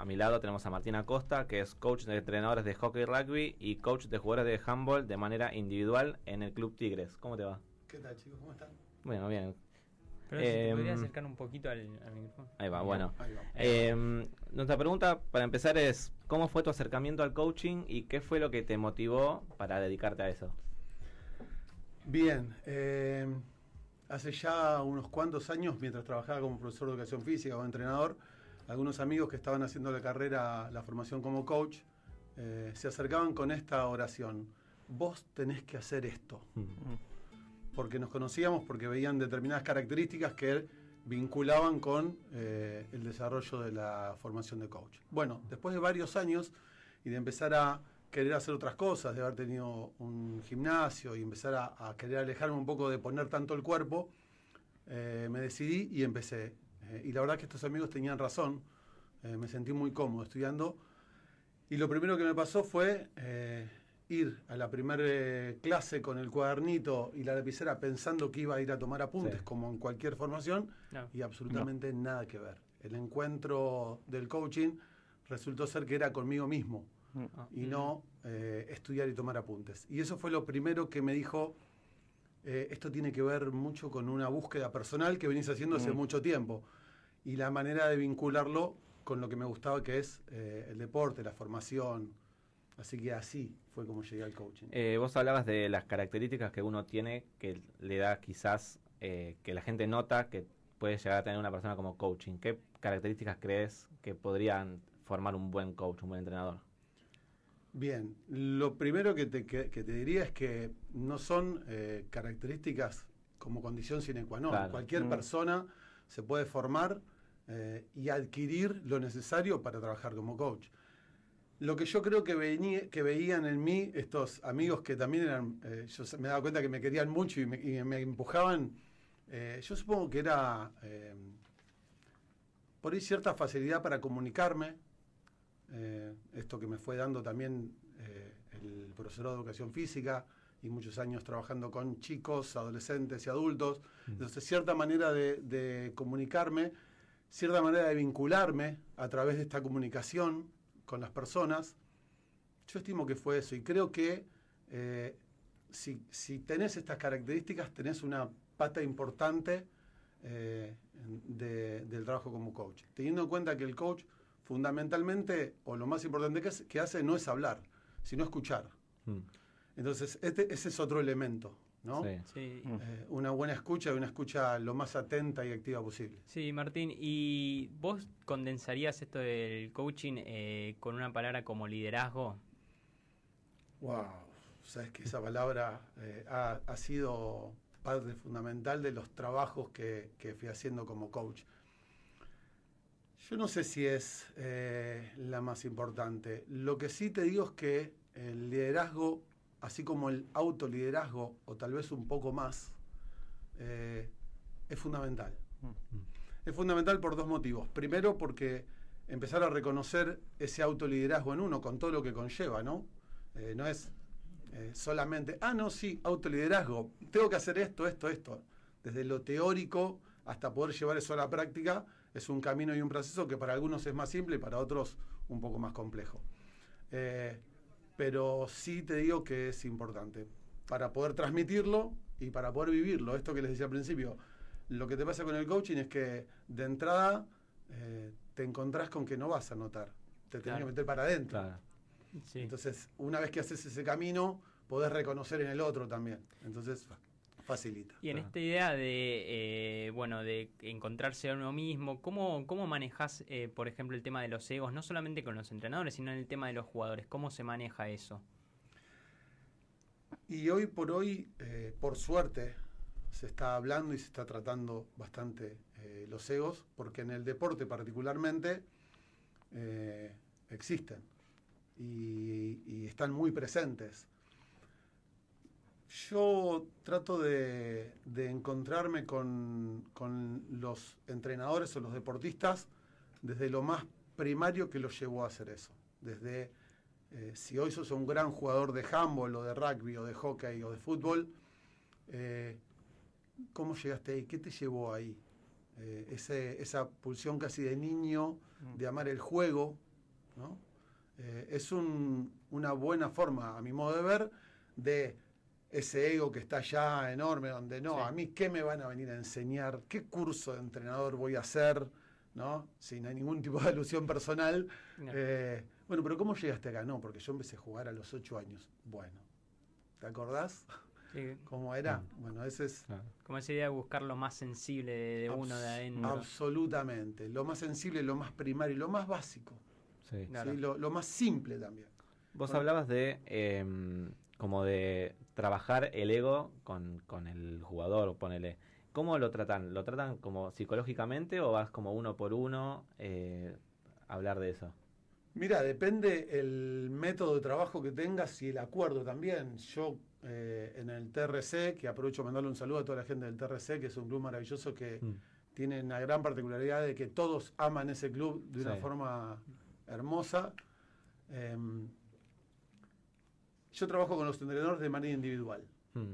a mi lado tenemos a Martín Acosta, que es coach de entrenadores de hockey y rugby y coach de jugadores de handball de manera individual en el Club Tigres. ¿Cómo te va? ¿Qué tal, chicos? ¿Cómo están? Bueno, bien. Pero si te podrías acercar un poquito al micrófono. Ahí va, bueno. Ahí va. Nuestra pregunta para empezar es, ¿cómo fue tu acercamiento al coaching y qué fue lo que te motivó para dedicarte a eso? Bien, hace ya unos cuantos años, mientras trabajaba como profesor de educación física o entrenador, algunos amigos que estaban haciendo la carrera, la formación como coach, se acercaban con esta oración: vos tenés que hacer esto. Porque nos conocíamos, porque veían determinadas características que vinculaban con el desarrollo de la formación de coach. Bueno, después de varios años y de empezar a querer hacer otras cosas, de haber tenido un gimnasio y empezar a querer alejarme un poco de poner tanto el cuerpo, me decidí y empecé. Y la verdad que estos amigos tenían razón, me sentí muy cómodo estudiando. Y lo primero que me pasó fue ir a la primera clase con el cuadernito y la lapicera pensando que iba a ir a tomar apuntes, sí, como en cualquier formación, no, y absolutamente nada que ver. El encuentro del coaching resultó ser que era conmigo mismo y no estudiar y tomar apuntes. Y eso fue lo primero que me dijo: esto tiene que ver mucho con una búsqueda personal que venís haciendo hace mucho tiempo, y la manera de vincularlo con lo que me gustaba, que es el deporte, la formación. Así que así fue como llegué al coaching. Vos hablabas de las características que uno tiene que le da quizás, que la gente nota que puede llegar a tener una persona como coaching. ¿Qué características crees que podrían formar un buen coach, un buen entrenador? Bien, lo primero que te diría es que no son características como condición sine qua non. Claro. Cualquier persona se puede formar y adquirir lo necesario para trabajar como coach. Lo que yo creo que veían en mí estos amigos que también eran, yo me daba cuenta que me querían mucho y me empujaban, yo supongo que era por ahí cierta facilidad para comunicarme, esto que me fue dando también el profesorado de educación física y muchos años trabajando con chicos, adolescentes y adultos. Entonces, cierta manera de comunicarme, cierta manera de vincularme a través de esta comunicación con las personas. Yo estimo que fue eso, y creo que si tenés estas características, tenés una pata importante del trabajo como coach, teniendo en cuenta que el coach fundamentalmente, o lo más importante que hace, no es hablar, sino escuchar. Entonces ese es otro elemento, ¿no? Sí. Una buena escucha y una escucha lo más atenta y activa posible. Sí, Martín, ¿y vos condensarías esto del coaching con una palabra como liderazgo? Wow, sabes que esa palabra ha sido parte fundamental de los trabajos que fui haciendo como coach. Yo no sé si es la más importante. Lo que sí te digo es que el liderazgo, así como el autoliderazgo, o tal vez un poco más, es fundamental. Es fundamental por dos motivos. Primero, porque empezar a reconocer ese autoliderazgo en uno, con todo lo que conlleva, ¿no? No es solamente, no, sí, autoliderazgo, tengo que hacer esto. Desde lo teórico hasta poder llevar eso a la práctica, es un camino y un proceso que para algunos es más simple y para otros un poco más complejo. Pero sí te digo que es importante para poder transmitirlo y para poder vivirlo. Esto que les decía al principio, lo que te pasa con el coaching es que de entrada te encontrás con que no vas a notar, te tenés que meter para adentro. Claro. Sí. Entonces, una vez que haces ese camino, podés reconocer en el otro también. Entonces, facilita. Y en esta idea de encontrarse a uno mismo, ¿cómo manejás, por ejemplo, el tema de los egos, no solamente con los entrenadores, sino en el tema de los jugadores? ¿Cómo se maneja eso? Y hoy por hoy, por suerte, se está hablando y se está tratando bastante los egos, porque en el deporte particularmente existen y están muy presentes. Yo trato de encontrarme con los entrenadores o los deportistas desde lo más primario que los llevó a hacer eso. Desde, si hoy sos un gran jugador de handball o de rugby o de hockey o de fútbol, ¿cómo llegaste ahí? ¿Qué te llevó ahí? Esa pulsión casi de niño, de amar el juego, ¿no? Es una buena forma, a mi modo de ver, de ese ego que está ya enorme, donde no, Sí. a mí qué me van a venir a enseñar, qué curso de entrenador voy a hacer, ¿no? Sin ningún tipo de alusión personal. No. Bueno, pero ¿cómo llegaste acá? No, porque yo empecé a jugar a los 8 años. Bueno, ¿te acordás Sí, cómo era? Mm. Bueno, ese es Claro. como esa idea de buscar lo más sensible de uno de adentro. absolutamente. Lo más sensible, lo más primario, lo más básico. Sí. Claro. ¿Sí? Lo más simple también. Vos Bueno. hablabas de como de trabajar el ego con el jugador, ponele. ¿Cómo lo tratan? ¿Lo tratan como psicológicamente o vas como uno por uno a hablar de eso? Mira, depende el método de trabajo que tengas y el acuerdo también. Yo en el TRC, que aprovecho para mandarle un saludo a toda la gente del TRC, que es un club maravilloso que tiene una gran particularidad de que todos aman ese club de una Sí. forma hermosa. Yo trabajo con los entrenadores de manera individual, Mm.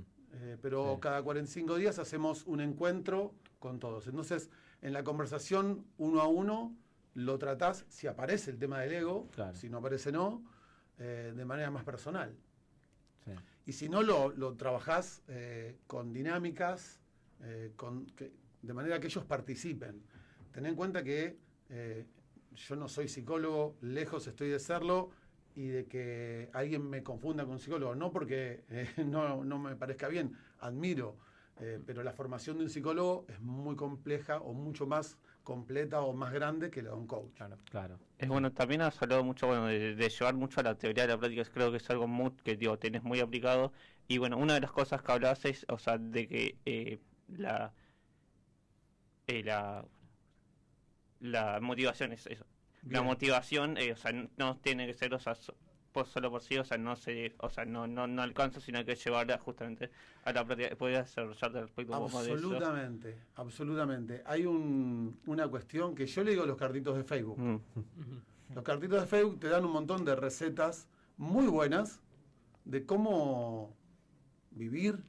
pero Sí. cada 45 días hacemos un encuentro con todos. Entonces, en la conversación uno a uno lo tratás, si aparece el tema del ego, Claro. si no aparece no, de manera más personal. Sí. Y si no, lo trabajás con dinámicas, de manera que ellos participen. Ten en cuenta que yo no soy psicólogo, lejos estoy de serlo, y de que alguien me confunda con psicólogo, no porque no me parezca bien, admiro, pero la formación de un psicólogo es muy compleja o mucho más completa o más grande que la de un coach. Claro. Es bueno, también has hablado mucho de llevar mucho a la teoría a la práctica, creo que es algo muy, que digo, tenés muy aplicado. Y bueno, una de las cosas que hablabas es, o sea, de que la, la motivación es eso. La Bien. motivación, o sea, no tiene que ser, o sea, solo por sí, o sea, no alcanza, sino que llevarla justamente a la práctica. ¿Podrías desarrollarte al respecto un poco de eso? Absolutamente, absolutamente. Hay una cuestión que yo le digo a los cartitos de Facebook. Mm. Ujú. Los cartitos de Facebook te dan un montón de recetas muy buenas de cómo vivir,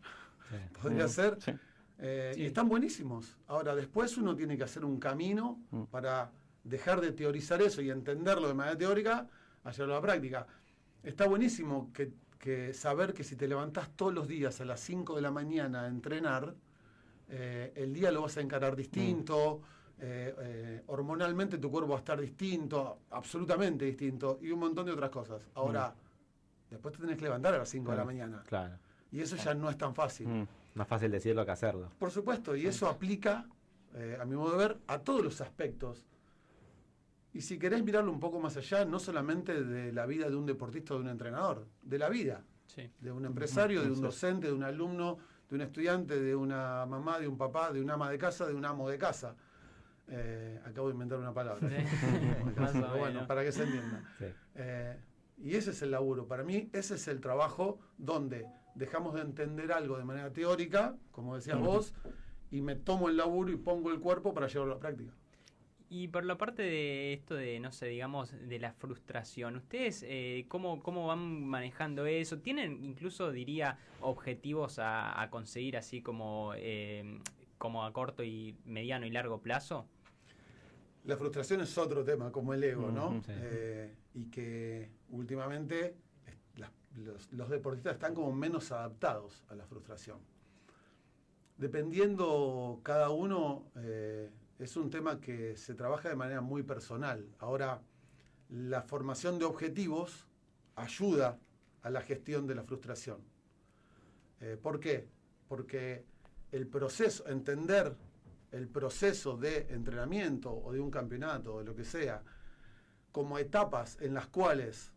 Sí. podría ser, Sí. Sí. y están buenísimos. Ahora, después uno tiene que hacer un camino para dejar de teorizar eso y entenderlo de manera teórica, a llevarlo a la práctica. Está buenísimo que saber que si te levantás todos los días a las 5 de la mañana a entrenar, el día lo vas a encarar distinto, hormonalmente tu cuerpo va a estar distinto, absolutamente distinto, y un montón de otras cosas. Ahora, después te tenés que levantar a las 5 de la mañana, Claro. y eso ya no es tan fácil. Mm. Más fácil decirlo que hacerlo. Por supuesto, y eso aplica, a mi modo de ver, a todos los aspectos. Y si querés mirarlo un poco más allá, no solamente de la vida de un deportista o de un entrenador, de la vida, Sí. de un empresario, de un docente, de un alumno, de un estudiante, de una mamá, de un papá, de un ama de casa, de un amo de casa. Acabo de inventar una palabra. Sí. Pero Más o bueno, menos. para que se entienda. Sí. Y ese es el laburo. Para mí, ese es el trabajo donde dejamos de entender algo de manera teórica, como decías vos, y me tomo el laburo y pongo el cuerpo para llevarlo a la práctica. Y por la parte de esto de, no sé, digamos, de la frustración, ¿ustedes cómo van manejando eso? ¿Tienen incluso, diría, objetivos a conseguir así como a corto y mediano y largo plazo? La frustración es otro tema, como el ego, ¿no? Sí. Y que últimamente los deportistas están como menos adaptados a la frustración. Dependiendo cada uno, es un tema que se trabaja de manera muy personal. Ahora, la formación de objetivos ayuda a la gestión de la frustración. ¿Por qué? Porque el proceso, entender el proceso de entrenamiento o de un campeonato o de lo que sea, como etapas en las cuales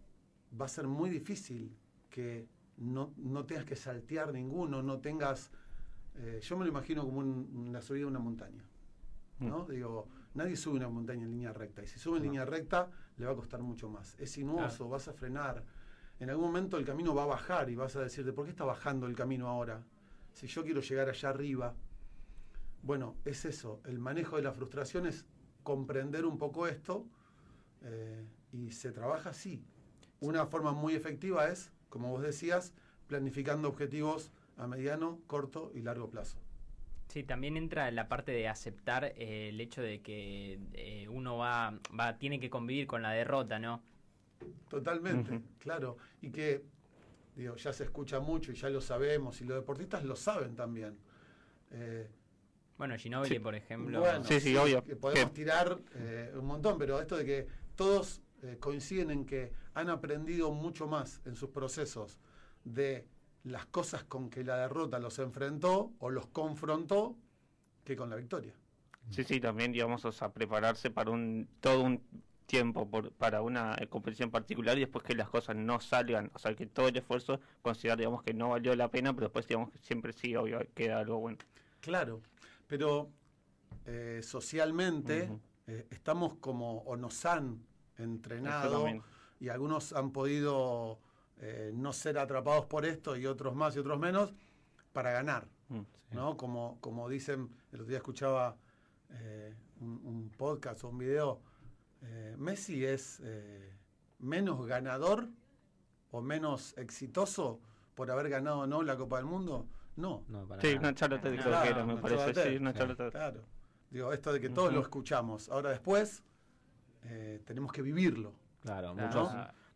va a ser muy difícil que no tengas que saltear ninguno, no tengas... yo me lo imagino como la subida de una montaña, ¿no? Digo, nadie sube una montaña en línea recta, y si sube en línea recta le va a costar mucho más. Es sinuoso, Claro. vas a frenar. En algún momento el camino va a bajar y vas a decirte, ¿por qué está bajando el camino ahora? Si yo quiero llegar allá arriba. Bueno, es eso, el manejo de la frustración es comprender un poco esto, y se trabaja así. Una forma muy efectiva es, como vos decías, planificando objetivos a mediano, corto y largo plazo. Sí, también entra la parte de aceptar el hecho de que uno tiene que convivir con la derrota, ¿no? Totalmente, claro. Y que, digo, ya se escucha mucho y ya lo sabemos, y los deportistas lo saben también. Bueno, Ginóbili, por ejemplo. Bueno, Sí, obvio. que podemos tirar un montón, pero esto de que todos coinciden en que han aprendido mucho más en sus procesos de las cosas con que la derrota los enfrentó o los confrontó que con la victoria. Sí, también, digamos, o sea, prepararse para todo un tiempo para una competición particular y después que las cosas no salgan, o sea, que todo el esfuerzo considerar, digamos, que no valió la pena, pero después, digamos, que siempre sí, obvio, queda algo bueno. Claro, pero socialmente estamos como, o nos han entrenado, y algunos han podido no ser atrapados por esto, y otros más y otros menos, para ganar, ¿no? Como dicen, el otro día escuchaba un podcast o un video, Messi es menos ganador o menos exitoso por haber ganado o no la Copa del Mundo. No. Sí, una charla TED creo que era, me parece. Sí, una charla TED. Claro. Digo, esto de que todos lo escuchamos. Ahora después tenemos que vivirlo. Claro,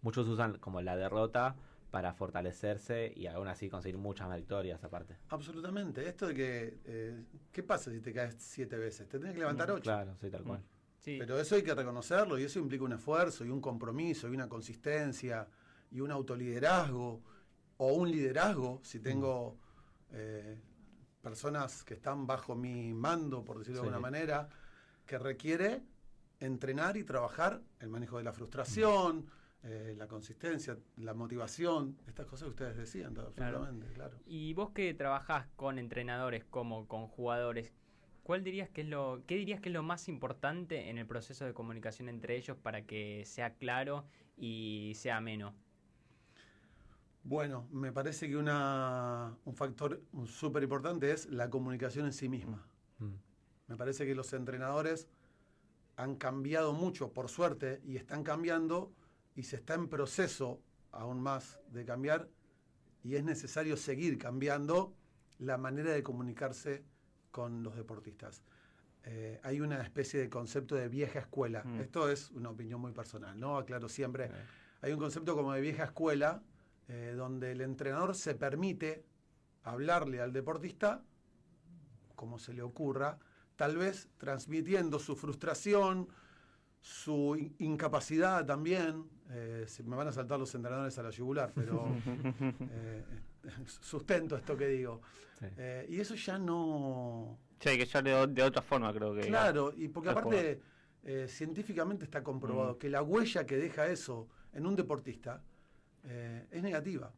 muchos usan como la derrota para fortalecerse y aún así conseguir muchas victorias aparte. Absolutamente. Esto de que, ¿qué pasa si te caes 7 veces? Te tenés que levantar 8. Claro, sí, tal cual. Sí. Pero eso hay que reconocerlo, y eso implica un esfuerzo y un compromiso y una consistencia y un autoliderazgo o un liderazgo, si tengo personas que están bajo mi mando, por decirlo de alguna manera, que requiere entrenar y trabajar el manejo de la frustración, la consistencia, la motivación, estas cosas que ustedes decían, absolutamente, claro. Y vos que trabajás con entrenadores como con jugadores, ¿qué dirías que es lo más importante en el proceso de comunicación entre ellos para que sea claro y sea ameno? Bueno, me parece que un factor súper importante es la comunicación en sí misma. Me parece que los entrenadores han cambiado mucho, por suerte, y están cambiando, y se está en proceso aún más de cambiar, y es necesario seguir cambiando la manera de comunicarse con los deportistas. Hay una especie de concepto de vieja escuela. Esto es una opinión muy personal, ¿no? Aclaro siempre. Hay un concepto como de vieja escuela, donde el entrenador se permite hablarle al deportista como se le ocurra, tal vez transmitiendo su frustración, su incapacidad también. Me van a saltar los entrenadores a la yugular, pero sustento esto que digo. Sí. Y eso ya no... Sí, hay que echarle de otra forma, creo que... Claro, y porque aparte científicamente está comprobado que la huella que deja eso en un deportista es negativa.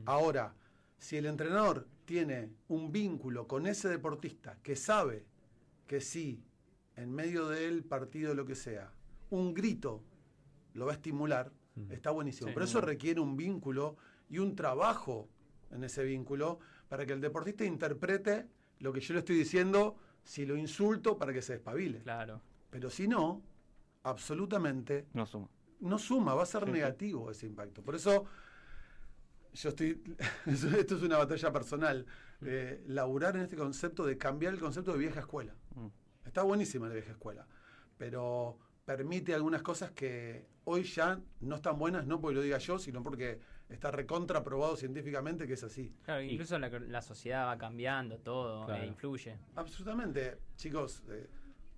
Ahora, si el entrenador tiene un vínculo con ese deportista que sabe que sí, en medio del partido, lo que sea, un grito lo va a estimular, está buenísimo. Pero eso requiere un vínculo y un trabajo en ese vínculo para que el deportista interprete lo que yo le estoy diciendo, si lo insulto, para que se despabile. Claro. Pero si no, absolutamente no suma. No suma, va a ser negativo ese impacto. Por eso esto es una batalla personal, laburar en este concepto de cambiar el concepto de vieja escuela. Está buenísima la vieja escuela, pero permite algunas cosas que hoy ya no están buenas, no porque lo diga yo, sino porque está recontra probado científicamente que es así. Claro, incluso la sociedad va cambiando, todo, claro. Influye. Absolutamente. Chicos,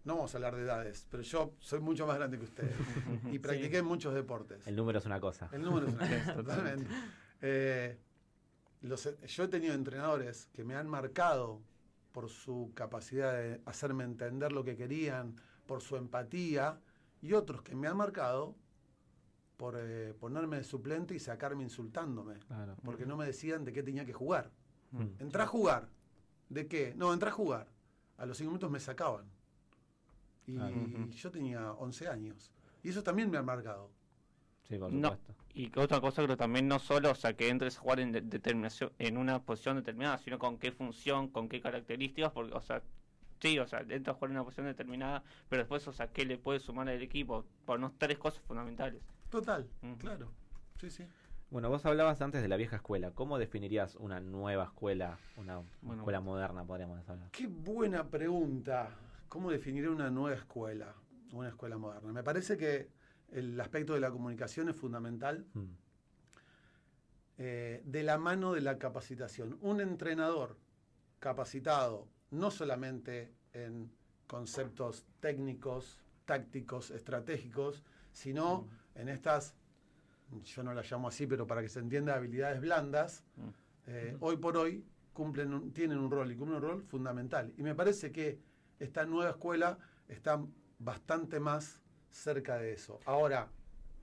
no vamos a hablar de edades, pero yo soy mucho más grande que ustedes y practiqué en muchos deportes. El número es una cosa. El número es una cosa, totalmente. Yo he tenido entrenadores que me han marcado por su capacidad de hacerme entender lo que querían, por su empatía, y otros que me han marcado por ponerme de suplente y sacarme insultándome, claro. Porque no me decían de qué tenía que jugar. Entrá a jugar. ¿De qué? No, entrá a jugar. A los 5 minutos me sacaban. Y yo tenía 11 años. Y eso también me ha marcado. Sí, por supuesto. Y otra cosa creo también, no solo, o sea, que entres a jugar determinación, en una posición determinada, sino con qué función, con qué características, porque, o sea, sí, o sea, entras a jugar en una posición determinada, pero después, o sea, qué le puede sumar al equipo, por no 3 cosas fundamentales. Total, claro. Sí, sí. Bueno, vos hablabas antes de la vieja escuela. ¿Cómo definirías una nueva escuela, una escuela moderna, podríamos hablar? Qué buena pregunta. ¿Cómo definir una nueva escuela, una escuela moderna? Me parece que el aspecto de la comunicación es fundamental, Mm. de la mano de la capacitación. Un entrenador capacitado no solamente en conceptos técnicos, tácticos, estratégicos, sino en estas, yo no las llamo así, pero para que se entienda, habilidades blandas, hoy por hoy tienen un rol y cumplen un rol fundamental. Y me parece que esta nueva escuela está bastante más cerca de eso. Ahora,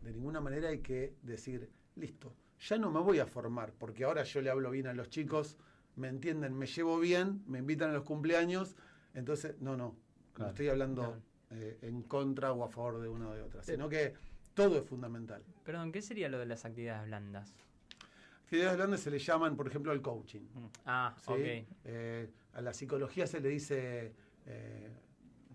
de ninguna manera hay que decir, listo, ya no me voy a formar, porque ahora yo le hablo bien a los chicos, me entienden, me llevo bien, me invitan a los cumpleaños, entonces, no Claro, estoy hablando claro. en contra o a favor de una o de otra, sino que todo es fundamental. Perdón, ¿qué sería lo de las actividades blandas? Actividades blandas se le llaman, por ejemplo, el coaching. Ah, ¿Sí? ok. A la psicología se le dice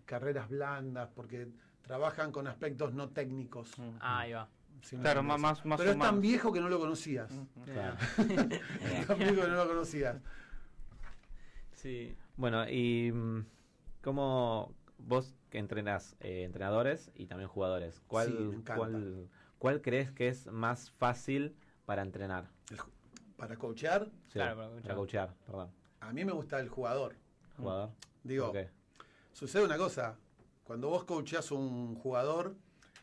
carreras blandas porque trabajan con aspectos no técnicos. Ah, ahí va. si me Claro, entendés. más Pero es tan humanos. viejo que no lo conocías. Claro. Es tan viejo que no lo conocías. Sí. Bueno, y ¿cómo vos que entrenás entrenadores y también jugadores? Sí, me encanta. ¿Cuál crees que es más fácil para entrenar? Para coachear, Sí, Claro, para para coachear, perdón. a mí me gusta el jugador. Jugador. Digo, ¿Por qué? sucede una cosa, cuando vos coacheás a un jugador,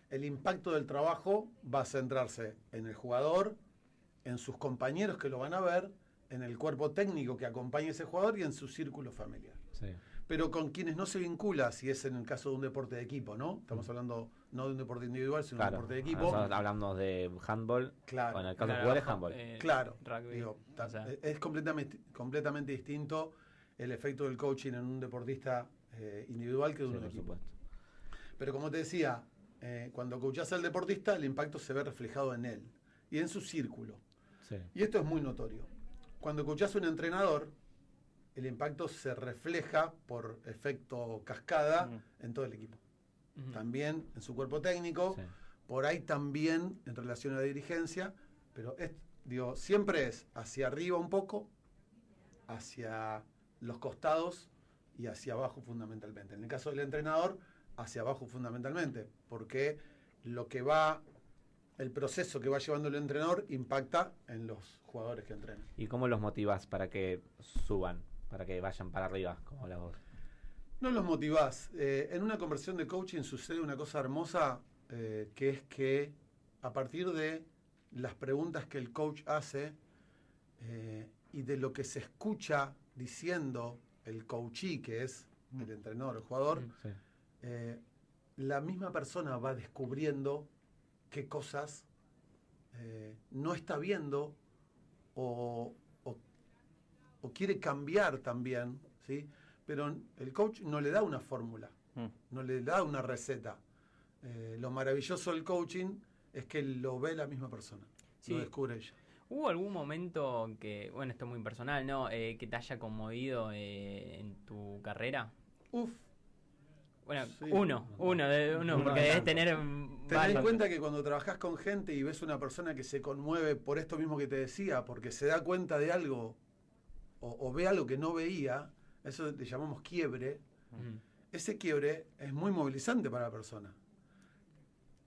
el impacto del trabajo va a centrarse en el jugador, en sus compañeros que lo van a ver, en el cuerpo técnico que acompaña a ese jugador y en su círculo familiar. Sí. Pero con quienes no se vincula, si es en el caso de un deporte de equipo, ¿no? Estamos hablando no de un deporte individual, sino de un Claro. deporte de equipo. Nosotros hablamos de handball. Claro. Bueno, en el caso de Claro, jugador es handball. Claro, Rugby. digo, o sea, es completamente distinto el efecto del coaching en un deportista individual que de Sí, un por equipo. supuesto. Pero como te decía, cuando coachás al deportista, el impacto se ve reflejado en él y en su círculo. Sí. Y esto es muy notorio. Cuando coachás a un entrenador, el impacto se refleja por efecto cascada en todo el equipo. ujú. También en su cuerpo técnico, Sí. por ahí también en relación a la dirigencia, pero siempre es hacia arriba un poco, hacia los costados y hacia abajo fundamentalmente. En el caso del entrenador, hacia abajo fundamentalmente, porque el proceso que va llevando el entrenador impacta en los jugadores que entrenan. ¿Y cómo los motivás para que suban, para que vayan para arriba, como hablas vos? No los motivás. En una conversión de coaching sucede una cosa hermosa, que es que a partir de las preguntas que el coach hace y de lo que se escucha diciendo el coachee, que es el entrenador, el jugador, Sí. la misma persona va descubriendo qué cosas no está viendo o quiere cambiar también, ¿sí? Pero el coach no le da una fórmula, no le da una receta. Lo maravilloso del coaching es que lo ve la misma persona, Sí. lo descubre ella. ¿Hubo algún momento que, bueno, esto es muy personal, ¿no? Que te haya conmovido en tu carrera? Uf, Bueno, Sí. uno, porque Uno debes tanto. tener ten en varios. cuenta que cuando trabajás con gente y ves una persona que se conmueve por esto mismo que te decía, porque se da cuenta de algo o ve algo que no veía, eso le llamamos quiebre. Ujú. Ese quiebre es muy movilizante para la persona.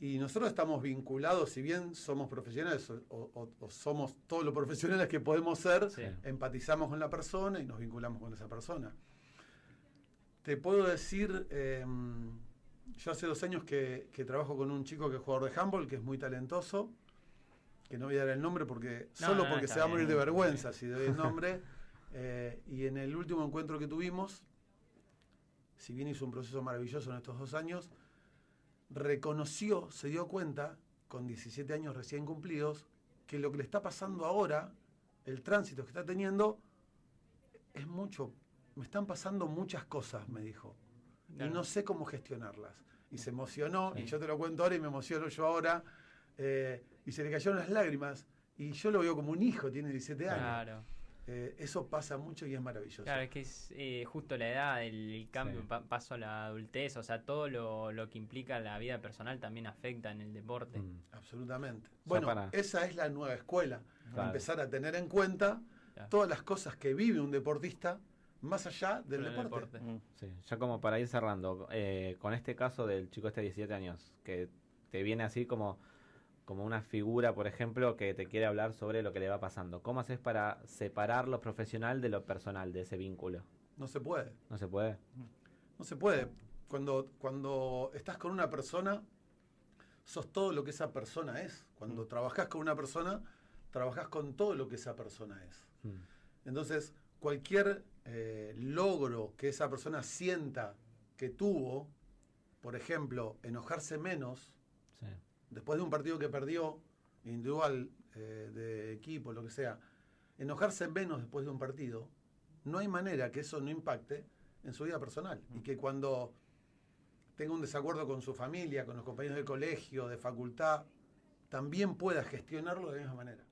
Y nosotros estamos vinculados, si bien somos profesionales o somos todos los profesionales que podemos ser, Sí. empatizamos con la persona y nos vinculamos con esa persona. Te puedo decir, yo hace 2 años que trabajo con un chico que es jugador de handball, que es muy talentoso, que no voy a dar el nombre porque No, porque está se va a morir bien. de vergüenza si doy el nombre. Y en el último encuentro que tuvimos, si bien hizo un proceso maravilloso en estos 2 años, reconoció, se dio cuenta, con 17 años recién cumplidos, que lo que le está pasando ahora, el tránsito que está teniendo, es mucho. Me están pasando muchas cosas, me dijo, Claro. y no sé cómo gestionarlas. Y se emocionó, Sí. y yo te lo cuento ahora y me emociono yo ahora, y se le cayeron las lágrimas. Y yo lo veo como un hijo, tiene 17 años. Claro. Eso pasa mucho y es maravilloso. Claro, es que es justo la edad, el cambio, Sí. paso a la adultez, o sea, todo lo que implica la vida personal también afecta en el deporte. Absolutamente. sea, Bueno, para- esa es la nueva escuela. Claro. Empezar a tener en cuenta Claro. todas las cosas que vive un deportista más allá del Con el deporte. Sí, ya como para ir cerrando, con este caso del chico este de 17 años, que te viene así como una figura, por ejemplo, que te quiere hablar sobre lo que le va pasando. ¿Cómo haces para separar lo profesional de lo personal, de ese vínculo? No se puede. ¿No se puede? No se puede. Cuando estás con una persona, sos todo lo que esa persona es. Cuando trabajás con una persona, trabajás con todo lo que esa persona es. Entonces, cualquier logro que esa persona sienta que tuvo, por ejemplo, enojarse menos, Sí. después de un partido que perdió, individual, de equipo, lo que sea, enojarse menos después de un partido, no hay manera que eso no impacte en su vida personal. Y que cuando tenga un desacuerdo con su familia, con los compañeros de colegio, de facultad, también pueda gestionarlo de la misma manera.